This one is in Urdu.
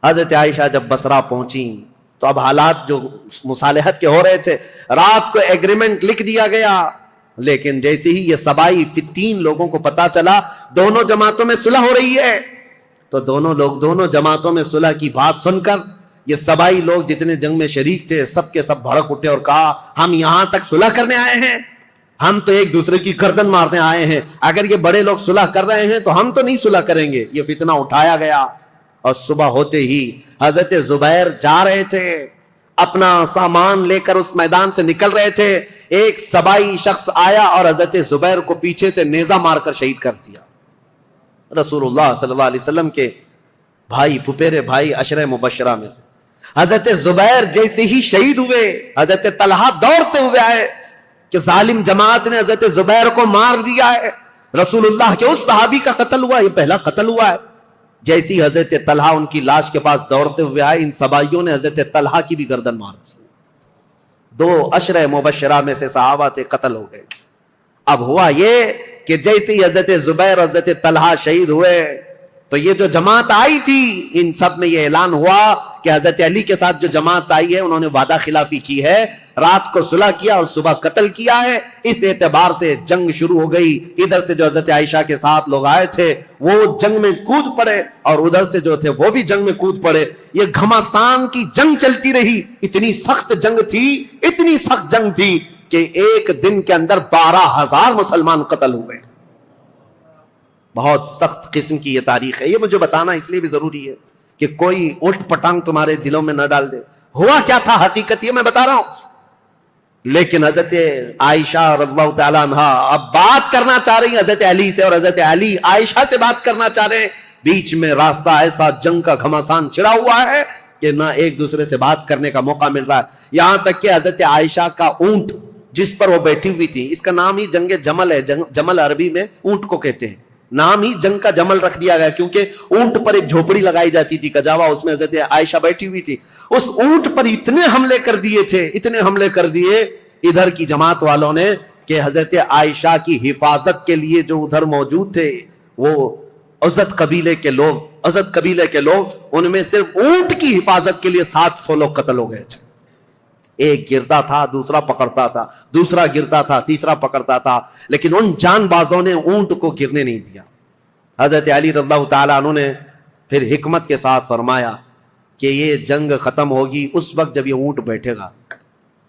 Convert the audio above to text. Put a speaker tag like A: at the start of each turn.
A: حضرت عائشہ جب بصرہ پہنچی تو اب حالات جو مصالحت کے ہو رہے تھے، رات کو ایگریمنٹ لکھ دیا گیا، لیکن جیسے ہی یہ سبائی فتین لوگوں کو پتا چلا دونوں جماعتوں میں صلح ہو رہی ہے، تو دونوں جماعتوں میں صلح کی بات سن کر یہ سبائی لوگ جتنے جنگ میں شریک تھے سب کے سب بھڑک اٹھے اور کہا ہم یہاں تک صلح کرنے آئے ہیں، ہم تو ایک دوسرے کی گردن مارنے آئے ہیں، اگر یہ بڑے لوگ صلح کر رہے ہیں تو ہم تو نہیں صلح کریں گے۔ یہ فتنہ اٹھایا گیا اور صبح ہوتے ہی حضرت زبیر جا رہے تھے، اپنا سامان لے کر اس میدان سے نکل رہے تھے، ایک سبائی شخص آیا اور حضرت زبیر کو پیچھے سے نیزہ مار کر شہید کر دیا۔ رسول اللہ صلی اللہ علیہ وسلم کے بھائی، پھپھیرے بھائی، عشرہ مبشرہ میں سے حضرت زبیر جیسے ہی شہید ہوئے، حضرت طلحہ دوڑتے ہوئے آئے کہ ظالم جماعت نے حضرت زبیر کو مار دیا ہے، رسول اللہ کے اس صحابی کا قتل ہوا، یہ پہلا قتل ہوا ہے۔ جیسی حضرت طلحہ ان کی لاش کے پاس دوڑتے ہوئے آئے، ان سبائیوں نے حضرت طلحہ کی بھی گردن مار دی۔ 2 عشرہ مبشرہ میں سے صحابہ تھے، قتل ہو گئے۔ اب ہوا یہ کہ جیسے ہی حضرت زبیر حضرت طلحہ شہید ہوئے تو یہ جو جماعت آئی تھی ان سب میں یہ اعلان ہوا کہ حضرت علی کے ساتھ جو جماعت آئی ہے انہوں نے وعدہ خلافی کی ہے، رات کو صلح کیا اور صبح قتل کیا ہے، اس اعتبار سے جنگ شروع ہو گئی۔ ادھر سے جو حضرت عائشہ کے ساتھ لوگ آئے تھے وہ جنگ میں کود پڑے اور ادھر سے جو تھے وہ بھی جنگ میں کود پڑے۔ یہ گھمسان کی جنگ چلتی رہی، اتنی سخت جنگ تھی کہ ایک دن کے اندر 12,000 مسلمان قتل ہوئے۔ بہت سخت قسم کی یہ تاریخ ہے، یہ مجھے بتانا اس لیے بھی ضروری ہے کہ کوئی اٹھ پٹانگ تمہارے دلوں میں نہ ڈال دے۔ ہوا کیا تھا حقیقت یہ میں بتا رہا ہوں، لیکن حضرت عائشہ رضی اللہ تعالیٰ عنہ اب بات کرنا چاہ رہی ہیں حضرت علی سے، اور حضرت علی عائشہ سے بات کرنا چاہ رہے ہیں، بیچ میں راستہ ایسا جنگ کا گھمسان چھڑا ہوا ہے کہ نہ ایک دوسرے سے بات کرنے کا موقع مل رہا ہے۔ یہاں تک کہ حضرت عائشہ کا اونٹ جس پر وہ بیٹھی ہوئی تھی، اس کا نام ہی جنگ جمل ہے، جمل عربی میں اونٹ کو کہتے ہیں، نام ہی جنگ کا جمل رکھ دیا گیا کیونکہ اونٹ پر ایک جھوپڑی لگائی جاتی تھی کجاوا، اس میں حضرت عائشہ بیٹھی ہوئی تھی۔ اس اونٹ پر اتنے حملے کر دیے ادھر کی جماعت والوں نے کہ حضرت عائشہ کی حفاظت کے لیے جو ادھر موجود تھے وہ عزت قبیلے کے لوگ ان میں صرف اونٹ کی حفاظت کے لیے 700 لوگ قتل ہو گئے تھے۔ ایک گرتا تھا دوسرا پکڑتا تھا، دوسرا گرتا تھا تیسرا پکڑتا تھا، لیکن ان جان بازوں نے اونٹ کو گرنے نہیں دیا۔ حضرت علی رضی اللہ تعالیٰ عنہ نے پھر حکمت کے ساتھ فرمایا کہ یہ جنگ ختم ہوگی اس وقت جب یہ اونٹ بیٹھے گا،